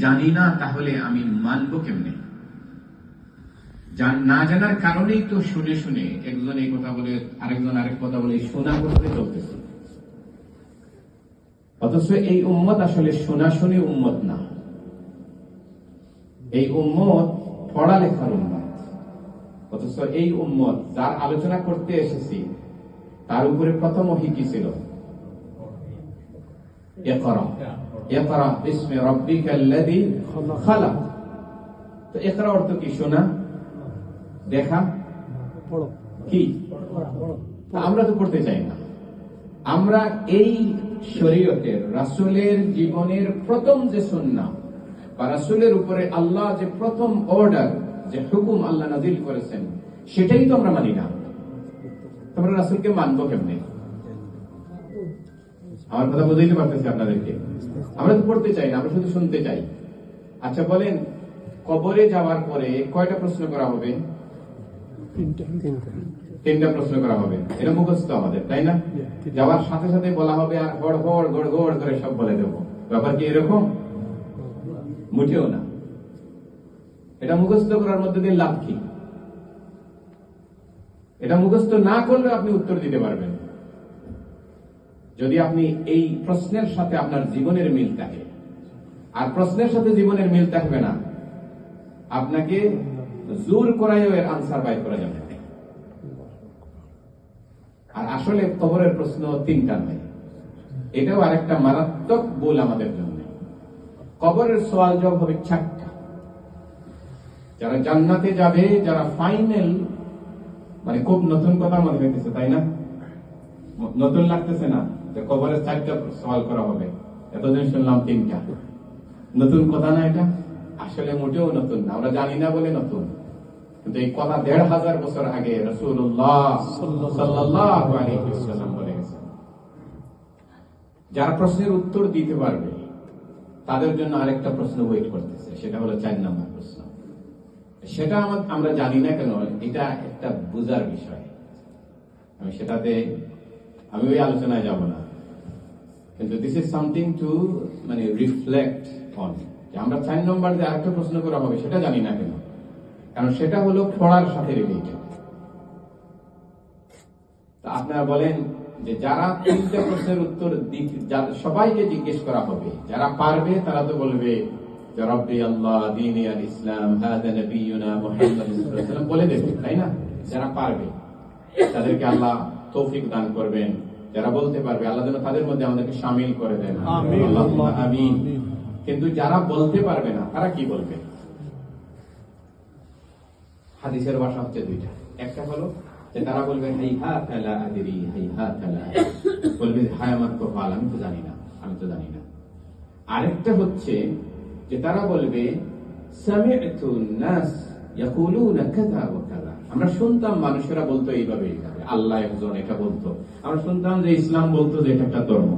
জানি না তাহলে আমি মানব কেমনে? না জানার কারণেই তো শুনে শুনে একজন এই কথা বলে আরেকজন আরেক কথা বলে শোনা করতে চলতেছে। অথচ এই উম্মত আসলে শোনাশুনি উম্মত না, এই উম্মত পড়ালেখার উম্মত। অথচ এই উম্মত যার আলোচনা করতে এসেছি তার উপরে প্রথম ওহী কি ছিল? ইকরা ইকরা বিসমি রাব্বিকাল্লাযী খালাক। তো ইকরা অর্থ কি? শোনা, দেখা, পড়ো। কি আমরা তো পড়তে চাই না। আমরা এই শরীয়তের রাসূলের জীবনের প্রথম যে সুন্নাহ বা রাসূলের উপরে আল্লাহ যে প্রথম অর্ডার, যে হুকুম আল্লাহ নাযিল করেছেন, সেটাই তো আমরা মানি না। তোমরা রাসূলকে মানবো কেমনে? আমার কথা বুঝাইতে পারতেছি আপনাদেরকে? আমরা তো পড়তে চাই না, আমরা শুধু শুনতে চাই। আচ্ছা বলেন, কবরে যাওয়ার পরে কয়টা প্রশ্ন করা হবে? তিনটা প্রশ্ন করা হবে। এটা মুখস্থ আমাদের, তাই না? যাওয়ার সাথে সাথে বলা হবে আর হড় হড় গড় গড় করে সব বলে দেবো। ব্যাপার কি এরকম? মুঠেও না। এটা মুখস্থ করার মধ্যে দিয়ে লাভ কি? এটা মুখস্থ না করলে আপনি উত্তর দিতে পারবেন যদি আপনি এই প্রশ্নের সাথে আপনার জীবনের মিল থাকে। আর প্রশ্নের সাথে জীবনের মিল থাকবে না, আপনাকে জোর করাইও এর আনসার বাই করা যাবে। আর আসলে কবরের প্রশ্ন তিনটা নয়, এটাও আরেকটা মারাত্মক ভুল আমাদের জন্য। কবরের সওয়াল জবাব হবে চারটা। যারা জান্নাতে যাবে, যারা ফাইনাল, মানে খুব নতুন কথা মনে হইতেছে, তাই না? নতুন লাগতেছে না যে কবরের চারটা সওয়াল করা হবে? এতদিন শুনলাম তিনটা। নতুন কথা না এটা? আসলে মোটেও নতুন না, আমরা জানি না বলে নতুন। কিন্তু এই কথা ১৫০০ বছর আগে রাসূলুল্লাহ সাল্লাল্লাহু আলাইহি ওয়াসাল্লাম বলে গেছেন। যারা প্রশ্নের উত্তর দিতে পারবে তাদের জন্য আরেকটা প্রশ্ন ওয়েট করতেছে, সেটা হলো ৪ নম্বর প্রশ্ন। সেটা আমরা জানি না কেন, এটা একটা বুঝার বিষয়। আমি ওই আলোচনায় যাব না, কিন্তু দিস ইজ সামথিং টু মানে রিফ্লেক্ট অন। আমরা ৪ নম্বর যে আরেকটা প্রশ্ন করা হবে সেটা জানি না কেন, কারণ সেটা হলো পড়ার সাথে রিলেটেড। আপনারা বলেন যে যারা ৩টা প্রশ্নের উত্তর সবাইকে জিজ্ঞেস করা হবে, যারা পারবে তারা তো বলবে যে রব্বি আল্লাহ দীনি আল ইসলাম হাদা নবিয়ুনা মুহাম্মদ সাল্লাল্লাহু আলাইহি ওয়াসাল্লাম বলে দেবে, তাই না? যারা পারবে তাদেরকে আল্লাহ তৌফিক দান করবেন। যারা বলতে পারবে আল্লাহ যেন তাদের মধ্যে আমাদেরকে শামিল করে দেন, আল্লাহুম্মা আমিন। কিন্তু যারা বলতে পারবে না তারা কি বলবে? হাদিসের ভাষা হচ্ছে দুইটা। একটা হলো যে তারা বলবে হাইহাতা লা আদরি, হাইহাতা লা আদরি, বলবে হায় আমার কপাল, আমি তো জানি না, আমি তো জানি না। আরেকটা হচ্ছে যে তারা বলবে সামি'তু নাস ইয়াকুলুনা কাযা ওয়া কাযা, আমরা শুনতাম মানুষেরা বলতো এইভাবে এইভাবে, আল্লাহ একজন এটা বলতো, আমরা শুনতাম যে ইসলাম বলতো যে এটা একটা ধর্ম,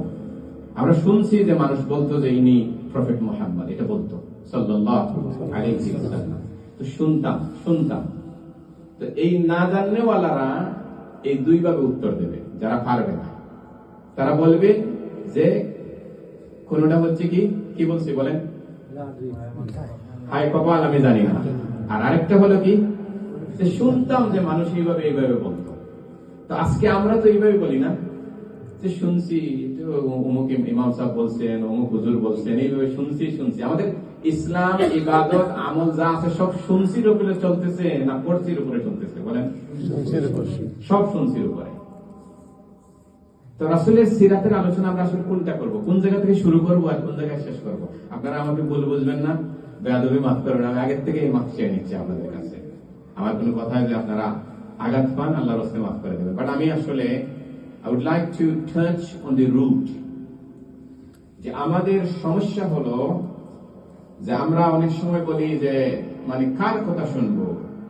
আমরা শুনছি যে মানুষ বলতো যে ইনি প্রফেট মুহাম্মদ এটা বলতো সাল্লাল্লাহু আলাইহি ওয়াসাল্লাম। তো শুনতাম। তো এই না জাননেওয়ালারা এই দুইভাবে উত্তর দেবে। যারা পারবে না তারা বলবে যে কোনটা হচ্ছে কি বলছি বলেন, হায় কপাল, আমি জানি না। আর আরেকটা হলো কি, যে শুনতাম যে মানুষ এইভাবে বলতো। তো আজকে আমরা তো এইভাবে বলি না, যে শুনছি অমুক ইমাম সাহেব বলছেন, অমুক হুজুর বলছেন, এইভাবে শুনছি। আমাদের ইসলাম, ইবাদত, আমল যা আছে সব শুনছির উপরে চলতেছে না পড়ছির উপরে চলতেছে বলেন? সব শুনছির উপরে। তো রাসূলের সিরাতের আলোচনা আমরা আসলে কোনটা করব, কোন জায়গা থেকে শুরু করব আর কোন জায়গায় শেষ করব? আপনারা আমাকে বুঝবেন না, বেয়াদবি মাফ করবেন, আমি আগের থেকে মাফ চেয়ে নিচ্ছি আপনাদের কাছে। আমার কোনো কথা যে আপনারা আঘাত পান, আল্লাহর রাস্তায় মাফ করে দেবেন। বাট আমি আসলে I would like to touch on the root, যে আমাদের সমস্যা হলো যে আমরা অনেক সময় বলি যে মানে কার কথা শুনবো,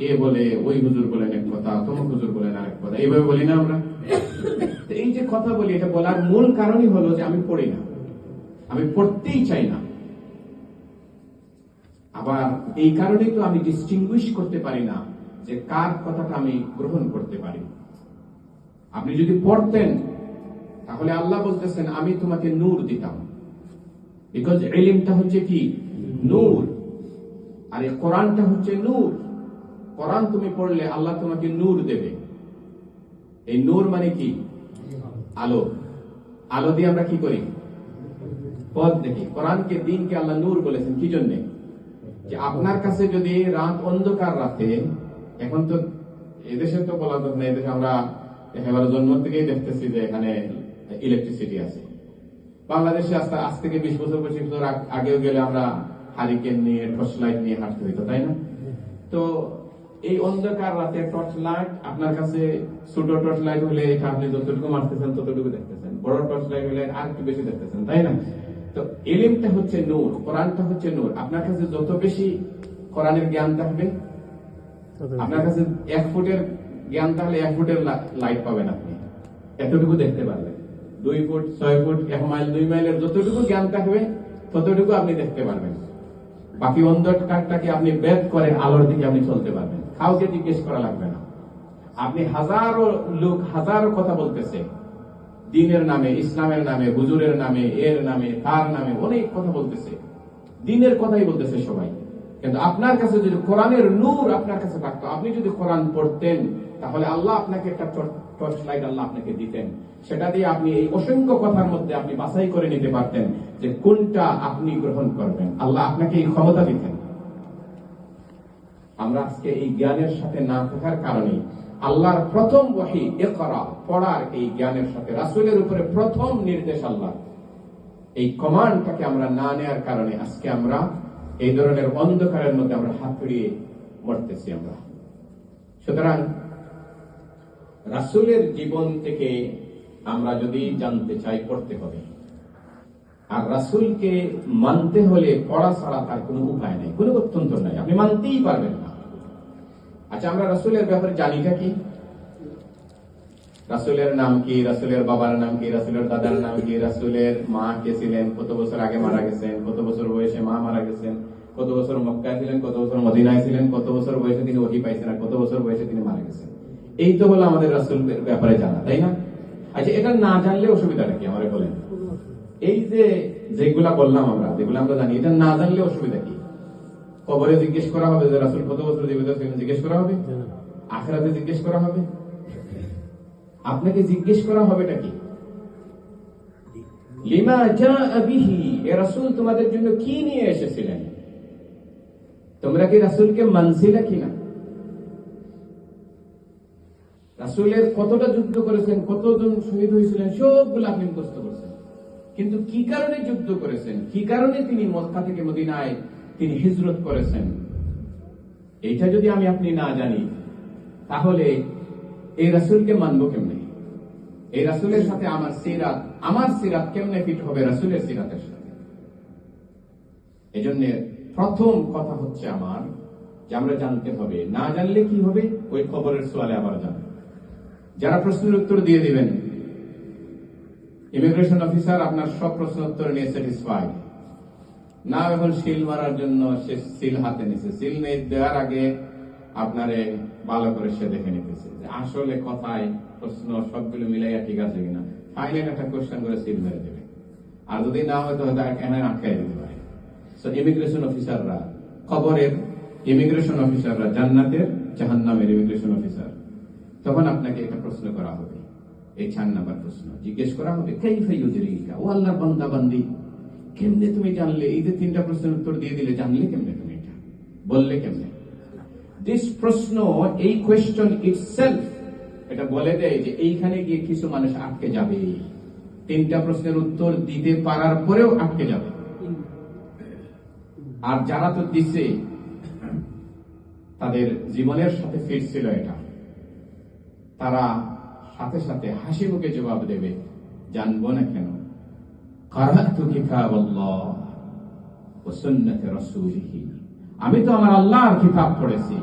এ বলে, ওই হুজুর বলেন এক কথা, তমুক হুজুর বলেন আরেক কথা, এইভাবে বলি না আমরা? এই যে কথা বলি, এটা বলার মূল কারণই হলো যে আমি পড়ি না, আমি পড়তেই চাই না। আবার এই কারণেই তো আমি ডিস্টিংগুইশ করতে পারি না যে কার কথাটা আমি গ্রহণ করতে পারি। আপনি যদি পড়তেন তাহলে আল্লাহ বলতেছেন আমি তোমাকে নূর দিতাম, বিকজ ইলমটা হচ্ছে কি নূর। আর এই কোরআনটা হচ্ছে নূর। কোরআন তুমি পড়লে আল্লাহ তোমাকে নূর দেবে। এই নূর মানে কি? আলো। আলো দিয়ে আমরা কি করি? পথ দেখি। কোরআনকে, দিনকে আল্লাহ নূর বলেছেন কি জন্য? যে আপনার কাছে যদি রাত অন্ধকার রাতে, এখন তো এদেশে তো বলা যাবে না, এদেশে আমরা একেবারে জন্ম থেকেই দেখতেছি যে এখানে ইলেকট্রিসিটি আছে। বাংলাদেশে আজ থেকে 20 বছর 25 বছর আগেও গেলে আমরা হারিকেন নিয়ে, টর্চ লাইট নিয়ে হাঁটতে হইতো, তাই না? তো এই অন্ধকার রাতে টর্চ লাইট আপনার কাছে, ছোট টর্চ লাইট হলে এটা আপনি যতটুকু মারতেছেন ততটুকু দেখতেছেন, বড় টর্চ লাইট হলে আর একটু বেশি দেখতেছেন, তাই না? তো ইলমটা হচ্ছে নূর, কোরআনটা হচ্ছে নূর। আপনার কাছে যত বেশি কোরআনের জ্ঞান থাকবে, আপনার কাছে 1 ফুটের জ্ঞান থাকলে 1 ফুটের লাইট পাবেন আপনি, এতটুকু দেখতে পারবেন। 2 ফুট, 6 ফুট, 1 মাইল, 2 মাইলের যতটুকু জ্ঞান থাকবে ততটুকু আপনি দেখতে পারবেন। বাকি অন্ধকারটাকে আপনি বেদ করে আলোর দিকে আপনি চলতে পারবেন। কাউকে জিজ্ঞেস করা লাগবে না। আপনি হাজারো লোক হাজারো কথা বলতেছে দিনের নামে, ইসলামের নামে, হুজুরের নামে, এর নামে, তার নামে অনেক কথা বলতেছে, দিনের কথাই বলতেছে সবাই। কিন্তু আপনার কাছে যদি কোরআনের নূর আপনার কাছে থাকতো, আপনি যদি কোরআন পড়তেন, তাহলে আল্লাহ আপনাকে একটা টর্চ লাইট আল্লাহ আপনাকে দিতেন। সেটা দিয়ে আপনি এই অসংখ্য কথার মধ্যে আপনি বাছাই করে নিতে পারতেন যে কোনটা আপনি গ্রহণ করবেন। আল্লাহ আপনাকে এই ক্ষমতা দিতেন। আমরা আজকে এই জ্ঞানের সাথে না থাকার কারণে আল্লাহর প্রথম ওহী ইকরা, পড়ার এই জ্ঞানের সাথে রাসূলের উপরে প্রথম নির্দেশ আল্লাহ, এই কমান্ডটাকে আমরা না নেওয়ার কারণে আজকে আমরা এই ধরনের অন্ধকারের মধ্যে আমরা হাত ফিরিয়ে মরতেছি আমরা। সুতরাং রাসূলের জীবন থেকে আমরা যদি জানতে চাই, পড়তে হবে। আর রাসূলকে মানতে হলে পড়া ছাড়া তার কোনো উপায় নেই, কোনো গত্যন্তর নাই, আপনি মানতেই পারবেন না। আচ্ছা, আমরা রাসূলের ব্যাপারে জানিটা কি? রাসূলের নাম কি, রাসূলের বাবার নাম কি, রাসূলের দাদার নাম কি, রাসূলের মা কে ছিলেন, কত বছর আগে মারা গেছেন, কত বছর বয়সে মা মারা গেছেন, কত বছর মক্কায় ছিলেন, কত বছর মদিনায় ছিলেন, কত বছর বয়সে তিনি ওহী পাইছেন, আর কত বছর বয়সে তিনি মারা গেছেন। এই তো হলো আমাদের রাসূলের ব্যাপারে জানা, তাই না? আচ্ছা, এটা না জানলে অসুবিধাটা কি আমারে বলেন? এই যে যেগুলা বললাম আমরা, যেগুলো আমরা জানি, এটা না জানলে অসুবিধা কি? কবরে জিজ্ঞেস করা হবে যে রাসূল কত বছর জীবিত ছিলেন, জিজ্ঞেস করা হবে? আখিরাতে জিজ্ঞেস করা হবে? আপনাকে জিজ্ঞেস করা হবেটা কি? লিমা জাআ বিহি, এ রাসূল তোমাদের জন্য কি নিয়ে এসেছিলেন? তোমরা কি রাসূলকে মানছিলে কিনা? রাসূলের কতটা যুদ্ধ করেছেন, কতজন শহীদ হয়েছিলেন, সবগুলো আপনি মুখস্থ করেছেন। কিন্তু কি কারণে যুদ্ধ করেছেন, কি কারণে তিনি মক্কা থেকে মদিনায় তিনি হিজরত করেছেন, এইটা যদি আমি আপনি না জানি, তাহলে এই রাসূলকে মানবো কেমনে? এই রাসূলের সাথে আমার সিরাত কেমনে ফিট হবে রাসূলের সিরাতের সাথে? এজন্য প্রথম কথা হচ্ছে আমার, যে আমরা জানতে হবে। না জানলে কি হবে? ওই খবরের সোয়ালে আবার জানবে। যারা প্রশ্নের উত্তর দিয়ে দিবেন, ইমিগ্রেশন অফিসার আপনার সব প্রশ্ন উত্তর নিয়ে স্যাটিসফাইড না, এখন সিল মারার জন্য সে সিল হাতে নিছে, সিল দেওয়ার আগে আপনারে ভালো করে সে দেখে নিতেছে যে আসলে কথায় প্রশ্ন সবগুলো মিলাইয়া ঠিক আছে কিনা। ফাইনাল একটা কোশ্চেন করে সিল মেরে দেবে, আর যদি না হয়তো হয়তো এখানে আটকাই দিতে পারে। সো ইমিগ্রেশন অফিসাররা, খবরের ইমিগ্রেশন অফিসাররা, জান্নাতের জাহান্নামের ইমিগ্রেশন অফিসার, তখন আপনাকে একটা প্রশ্ন করা হবে, এই 4 নাম্বার প্রশ্ন জিজ্ঞেস করা হবে, কাইফা ইউদরিকা, ও আল্লাহর বান্দা বান্দি, কেমনে তুমি জানলে? এই যে 3টা প্রশ্নের উত্তর দিয়ে দিলে, জানলে কেমনে তুমি, এটা বললে কেমনে? দিস প্রশ্ন, এই কোয়েশ্চন ইটসেলফ এটা বলে দেয় যে এইখানে গিয়ে কিছু মানুষ আটকে যাবে, 3টা প্রশ্নের উত্তর দিতে পারার পরেও আটকে যাবে। আর যারা তো দিছে তাদের জীবনের সাথে ফিরছিল এটা, তারা সাথে সাথে হাসি মুখে জবাব দেবে, জানবো না কেন? কারাতু কিতাবাল্লাহ ওয়া সুন্নাত রাসূলিহি, আমি তো আমার আল্লাহর কিতাব পড়েছি,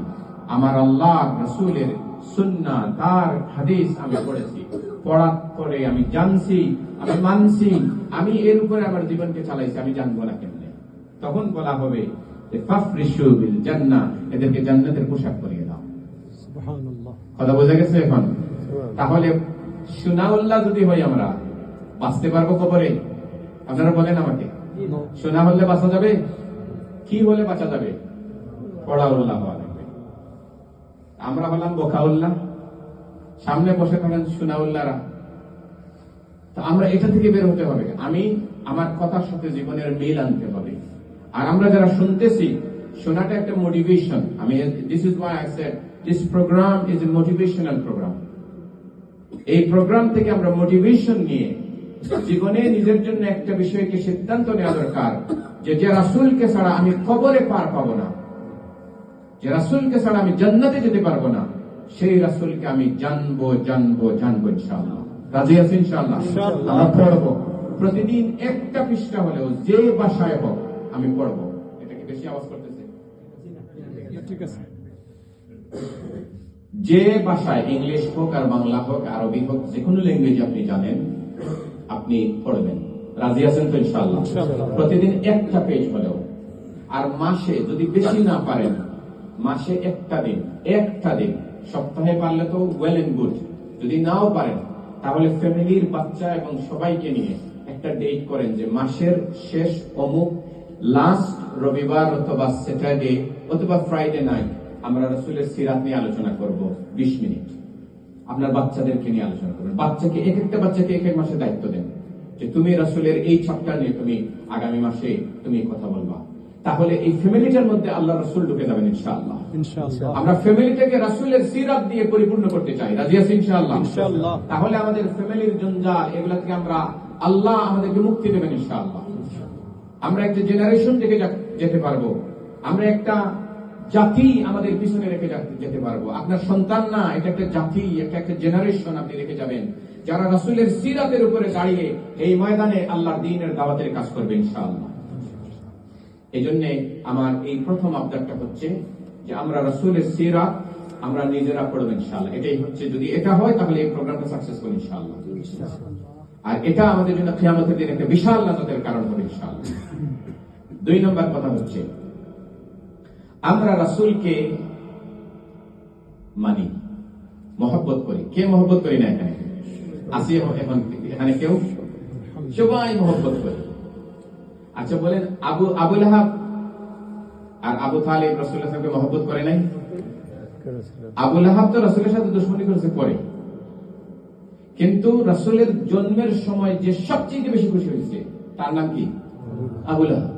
আমার আল্লাহর রাসূলের সুন্নাহ, তার হাদিস আমি পড়েছি, পড়ার পরে আমি জানছি, আমি মানছি, আমি এর উপরে আমার জীবনকে চালাইছি, আমি জানবো না কেমনে? তখন বলা হবে যে ফাফরিশু বিল জান্নাহ, এদেরকে জান্নাতের পোশাক পরিয়ে দাও। সুবহানাল্লাহ, কথা বোঝা গেছে এখন? তাহলে সুনাউল্লাহ যদি হই আমরা, বাঁচতে পারবো কবরে? আপনারা বলেন আমাকে, সুনা হলে বাঁচা যাবে? কি হলে বাঁচা যাবে? পড়াউল্লাহ হওয়া লাগবে। আমরা হলাম বোকাউল্লাহ, সামনে বসে থাকেন সুনাউল্লাহরা। তো আমরা এটা থেকে বের হতে হবে। আমি আমার কথার সাথে জীবনের মিল আনতে হবে। আর আমরা যারা শুনতেছি, শোনাটা একটা মোটিভেশন। আমি this is why I said this program is a motivational program. এই প্রোগ্রাম থেকে আমরা মোটিভেশন নিয়ে জীবনে নিজের জন্য একটা বিষয়কে সিদ্ধান্ত নেওয়া দরকার যে রাসূলকে ছাড়া আমি কবরে পার পাবো না, যে রাসূলকে ছাড়া আমি জান্নাতে যেতে পারবো না, সেই রাসূলকে আমি জানবো ইনশাআল্লাহ। রাজি আছেন ইনশাআল্লাহ? আমরা পড়বো প্রতিদিন একটা পৃষ্ঠা হলেও, যে ভাষায় হোক আমি পড়বো। এটা কি বেশি আওয়াজ করতেছে? ঠিক আছে। যে ভাষায়, ইংলিশ হোক আর বাংলা হোক আরবি হোক, যে কোনো ল্যাঙ্গুয়েজ আপনি জানেন আপনি পড়বেন। রাজি আছেন তো ইনশাআল্লাহ? প্রতিদিন একটা পেজ হলেও। আর মাসে যদি বেশি না পারেন, মাসে একটা দিন, সপ্তাহে পারলে তো ওয়েল এন্ড গুড। যদি নাও পারেন তাহলে ফ্যামিলির বাচ্চা এবং সবাইকে নিয়ে একটা ডেট করেন যে মাসের শেষ অমুক লাস্ট রবিবার অথবা স্যাটারডে অথবা ফ্রাইডে নাইট আমরা রাসূলের সিরাত নিয়ে আলোচনা করব 20 মিনিট। আপনার বাচ্চাদেরকে নিয়ে আলোচনা করবেন। বাচ্চাকে একটা বাচ্চাকে এক মাসে দায়িত্ব দেন যে তুমি রাসূলের এই চ্যাপ্টার নিয়ে তুমি আগামী মাসে তুমি কথা বলবা। তাহলে এই ফ্যামিলিটার মধ্যে আল্লাহ রাসূল ঢুকে যাবেন ইনশাআল্লাহ। আমরা ফ্যামিলিটাকে রাসূলের সিরাত দিয়ে পরিপূর্ণ করতে চাই। রাজি আছেন ইনশাআল্লাহ? তাহলে আমাদের ফ্যামিলির জঞ্জাল এগুলা থেকে আল্লাহ আমাদেরকে মুক্তি দেবেন ইনশাআল্লাহ। আমরা একটা জেনারেশন থেকে যেতে পারবো, আমরা একটা জাতি আমাদের পিছনে রেখে যেতে পারবো। আপনার সন্তান না, এটা একটা জাতি, একটা জেনারেশন আপনি রেখে যাবেন যারা রাসূলের সিরাতের উপরে দাঁড়িয়ে এই ময়দানে আল্লাহর দ্বীনের দাওয়াতের কাজ করবে ইনশাআল্লাহ। এই জন্য আমার এই প্রথম আবদারটা হচ্ছে যে আমরা রাসূলের সিরাত আমরা নিজেরা পড়ব ইনশাআল্লাহ। এটাই হচ্ছে, যদি এটা হয় তাহলে এই প্রোগ্রামটা সাকসেসফুল ইনশাআল্লাহ। আর এটা আমাদের জন্য কিয়ামতের দিন একটা বিশাল নাজাতের কারণ হবে ইনশাআল্লাহ। 2 নম্বর কথা হচ্ছে আমরা রাসূলকে মানি, মহব্বত করি। কে মহব্বত করি না এখানে? আসি এখন এখানে কেউ? সবাই মহব্বত করি। আচ্ছা বলেন, আবু লাহাব আর আবু তালিব রাসূলের সাথে মহব্বত করে নাই? আবু লাহাব তো রাসূলের সাথে দুশমনি করেছে পরে, কিন্তু রাসূলের জন্মের সময় যে সবচেয়ে বেশি খুশি হয়েছে তার নাম কি? আবু লাহাব।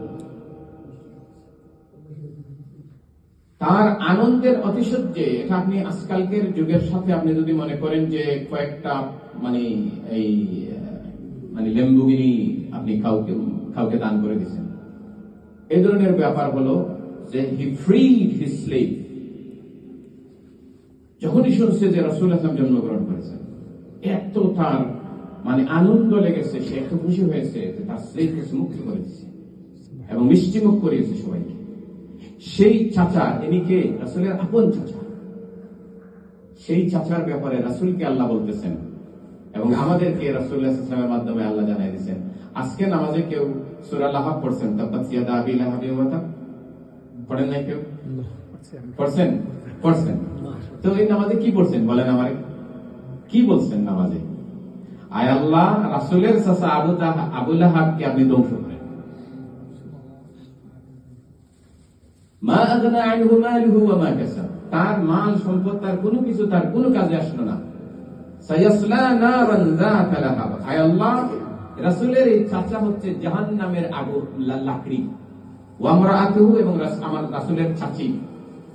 তার আনন্দের অতিশয্যে, এটা আপনি আজকালকের যুগের সাথে আপনি যদি মনে করেন যে কয়েকটা ল্যাম্বরগিনি আপনি কাউকে দান করে দিচ্ছেন, এই ধরনের ব্যাপার হলো যে হি ফ্রিড হিজ স্লেভ। যখনই শুনছে যে রাসূল আসলাম জন্মগ্রহণ করেছেন, এত তার আনন্দ লেগেছে, সে এত খুশি হয়েছে যে তার স্লেভকে মুক্ত করে দিচ্ছে এবং মিষ্টিমুখ করিয়েছে সবাইকে। সেই চাচা, ইনি কে? রাসূলের আপন চাচা। সেই চাচার ব্যাপারে রাসূলকে আল্লাহ বলতেছেন এবং আমাদেরকে রাসূলুল্লাহ সাল্লাল্লাহু আলাইহি ওয়াসাল্লামের মাধ্যমে আল্লাহ জানাই দিয়েছেন। আজকে নামাজে কেউ সূরা লাহাব পড়ছেন? তাব্বাত ইয়াদা আবি লাহাবিন ওয়া তাব পড়েন নাই কেউ? পড়ছেন। তো এই নামাজে কি পড়ছেন বলেন আমারে? কি বলছেন নামাজে? আয় আল্লাহ, রাসূলের চাচা আবু লাহাবকে আপনি ধ্বংস করেন। মা আগনা আনহু মালুহু ওয়া মা কাসাব, তার মাল সম্পদ, তার কোনো কিছু তার কোনো কাজে আসলো না। সায়াসলা নারান যাতা লাহাব, আয় আল্লাহ, রাসূলের এই চাচা হচ্ছে জাহান্নামের আগুন লাকড়ি। ওয়া আমরাআতুহু, এবং আমার রাসূলের চাচি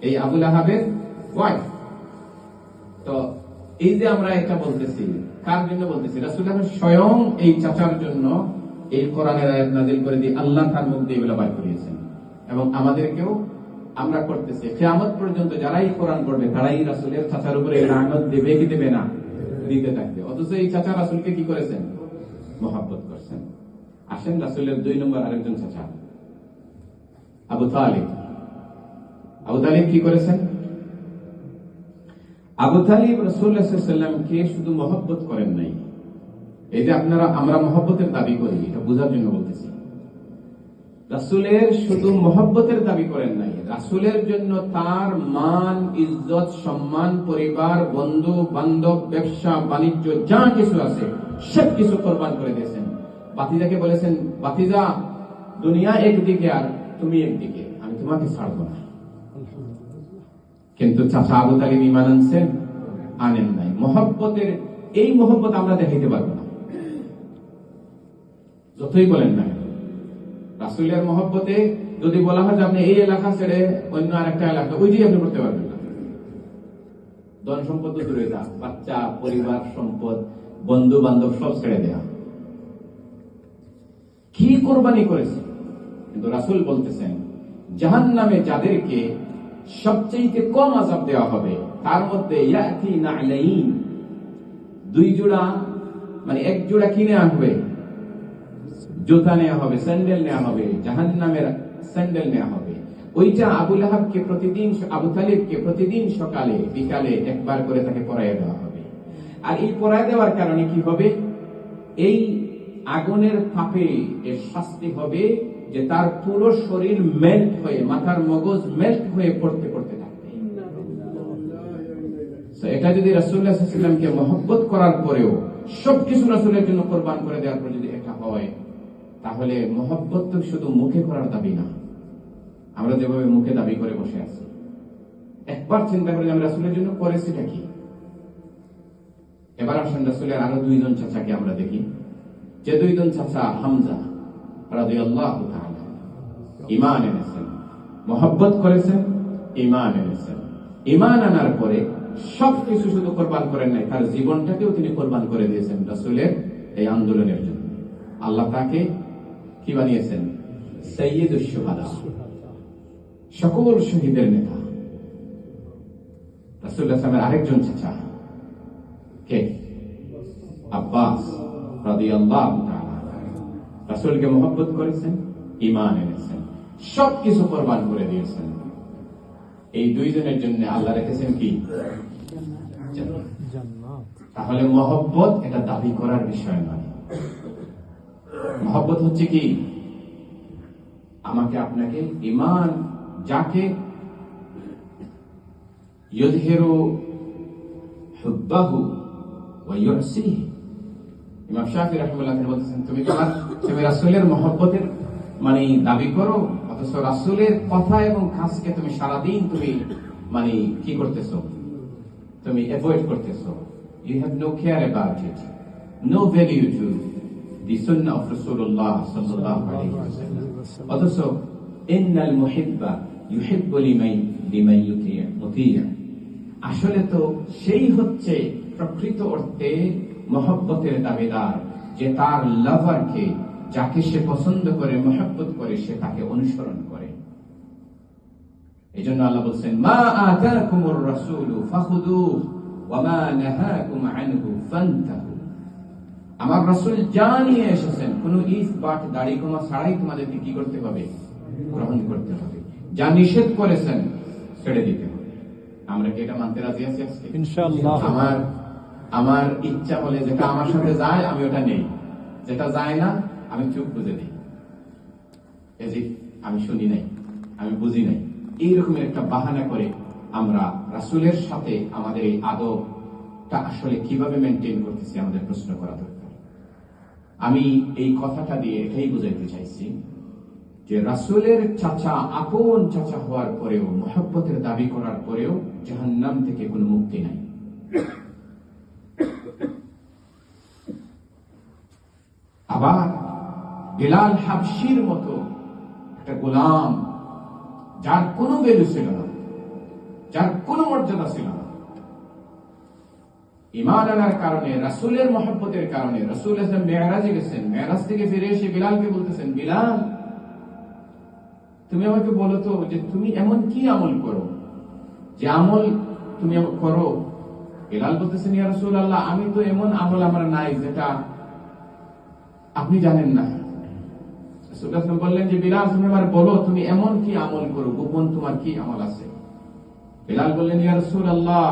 এই আবু লাহাবের ওয়াইফ। তো এই যে আমরা এটা বলতেছি, কার জন্য বলতেছি? রাসূল স্বয়ং এই চাচার জন্য এই কোরআনের আয়াত নাযিল করে দিয়ে আল্লাহ তার মুখ দিয়ে এগুলো বাইর করিয়েছেন এবং আমাদেরকেও আমরা করতেছি। কিয়ামত পর্যন্ত যারাই কোরআন পড়বে তারাই রাসূলের চাচার উপরে লানত দেবে কি দেবে না? দিতে থাকবে। অথচ এই চাচা রাসূলকে কি করেছেন? মহব্বত করেছেন। আসেন রাসূলের 2 নম্বর আরেকজন চাচা আবু তালিব। আবু তালিব কি করেছেন? আবু তালিব রাসূলুল্লাহ সাল্লাল্লাহু আলাইহি ওয়াসাল্লামকে শুধু মহব্বত করেন নাই। এই যে আমরা মহব্বতের দাবি করি, এটা বোঝার জন্য বলতেছি। রাসূলের শুধু মহব্বতের দাবি করেন নাই, রাসূলের জন্য তার মান, ইজ্জত, সম্মান, পরিবার, বন্ধু বান্ধব, ব্যবসা বাণিজ্য যা কিছু আছে সবকিছু কোরবান করে দিয়েছেন। বাতিজাকে বলেছেন, বাতিজা, দুনিয়া একদিকে আর তুমি একদিকে, আমি তোমাকে ছাড়বো না। কিন্তু চাচা আবু তালিব ঈমান আনছেন, আনেন নাই। মহব্বতের এই মহব্বত আমরা দেখাইতে পারবো না, যতই বলেন না। রাসূলের মহব্বতে যদি বলা হয় যে আপনি এই এলাকা ছেড়ে অন্য আরেকটা এলাকা, ওইটাই আপনি করতে পারবেন না। ধন সম্পদ দূরে যা, বাচ্চা, পরিবার, সম্পদ, বন্ধু বান্ধব সব ছেড়ে দেয়া, কি কোরবানি করেছে। কিন্তু রাসূল বলতেছেন জাহান্নামে যাদেরকে সবচেয়ে কম আযাব দেওয়া হবে তার মধ্যে ইয়াতি নালাইন, দুই জোড়া, মানে এক জোড়া কিনে আনবে, জুতা নেওয়া হবে, স্যান্ডেল নেওয়া হবে, জাহান্নামের স্যান্ডেল নেওয়া হবে। ওইটা আবু লাহাবকে প্রতিদিন, আবু তালিবকে প্রতিদিন সকালে বিকালে একবার করে তাকে পরাইয়া দেওয়া হবে। আর এই পরাইয়া দেওয়ার কারণে কি হবে, এই আগুনের তাপে এর শাস্তি হবে যে তার পুরো শরীর মেল্ট হয়ে, মাথার মগজ মেল্ট হয়ে পড়তে পড়তে থাকবে। এটা যদি রাসূলুল্লাহ সাল্লাল্লাহু আলাইহি ওয়াসাল্লামকে মহব্বত করার পরেও সবকিছু রাসূলের জন্য কোরবান করে দেওয়ার পর যদি এটা হয়, তাহলে মহব্বত তো শুধু মুখে করার দাবি না। আমরা যেভাবে মুখে দাবি করে বসে আছি, একবার চিন্তা করি আমি রাসূলের জন্য করেছিটা কি। এবার আসেন রাসূলের আরো দুইজন চাচাকে আমরা দেখি, যে দুইজন চাচা হামজা রাদিয়াল্লাহু তাআলা ঈমান এনেছেন, মহব্বত করেছেন, ঈমান এনেছেন। ঈমান আনার পরে সবকিছু শুধু কোরবান করেন নাই, তার জীবনটাকেও তিনি কোরবান করে দিয়েছেন রাসূলের এই আন্দোলনের জন্য। আল্লাহ তাকে কি বানিয়েছেন, সাইয়্যিদুশ শুহাদা, সকল শহীদের নেতা। রাসূলুল্লাহ সাল্লাল্লাহু আলাইহি ওয়াসাল্লামের আরেকজন চাচা কে, আব্বাস রাদিয়াল্লাহু তাআলা, রাসূলকে মহব্বত করেছেন, ঈমান এনেছেন, সবকিছু কোরবান করে দিয়েছেন। এই দুইজনের জন্য আল্লাহ রেখেছেন কি, জান্নাত। তাহলে মহব্বত এটা দাবি করার বিষয় নয়। মহব্বত হচ্ছে কি, আমাকে আপনাকে ঈমান, যাকে ইউযহিরু হুব্বাহু ওয়া ইউসিহি। ইমাম শাফিঈ রাহিমাহুল্লাহ বলেছেন তুমি রাসূলের মহব্বতের মানে দাবি করো, অথচ রাসূলের কথা এবং কাজকে তুমি সারাদিন তুমি মানে কি করতেছো, তুমি অ্যাভয়েড করতেছো। You have no care about it, no value to the sunnah of Rasulullah sallallahu alaihi wasallam. অথচ ইন্নাল মুহিব্বা ইউহিব্বু লিমান মুতি'আ। আসলে তো সেই হচ্ছে প্রকৃত অর্থে মহব্বতের দাবিদার, যে তার লাভারকে, যাকে সে পছন্দ করে, মহব্বত করে, সে তাকে অনুসরণ করে। এজন্য আল্লাহ বলছেন মা আতাকুমুর রাসূলু ফাখুযুহু ওয়া মা নাহাকুম আনহু ফান্তাহু। আমার রাসূল যা নিয়ে এসেছেন, কোন ইফ বাট দাড়ি কমা ছাড়াই তোমাদেরকে কি করতে হবে, গ্রহণ করতে হবে। যা নিষেধ করেছেন ছেড়ে দিতে হবে। আমরা কি এটা মানতে রাজি আছি আজকে? ইনশাআল্লাহ। আমার ইচ্ছা হলে যেটা আমার সাথে যায় আমি ওটা নেই, যেটা যায় না আমি চুপ বুঝে দিই, আমি শুনি নাই, আমি বুঝি নাই। এইরকমের একটা বাহানা করে আমরা রাসূলের সাথে আমাদের এই আদবটা আসলে কিভাবে মেনটেন করতেছি, আমাদের প্রশ্ন করা দরকার। আমি এই কথাটা দিয়ে এটাই বুঝাইতে চাইছি যে রাসূলের চাচা, আপন চাচা হওয়ার পরেও, মহব্বতের দাবি করার পরেও জাহান্নাম থেকে কোনো মুক্তি নাই। আবার বিলাল হাবশির মতো একটা গোলাম, যার কোনো ভ্যালু ছিল না, যার কোনো মর্যাদা ছিল না, ঈমান আনার কারণে, রাসূলের মহব্বতের কারণে রাসূল মেরাজে গেছেন, মেরাজ থেকে ফিরে এসে বিলালকে বলতেছেন, বিলাল তুমি আমাকে বলো তো যে তুমি এমন কি আমল করো যে আমল তুমি করো। বিলাল বলতেছেন, ইয়া রাসূলুল্লাহ, আমি তো এমন আমল আমার নাই যেটা আপনি জানেন না। রাসূলুল্লাহ বললেন যে বিলাল তুমি আমার বলো, তুমি এমন কি আমল করো, গোপন তোমার কি আমল আছে। বিলাল বললেন, ইয়া রাসূলুল্লাহ,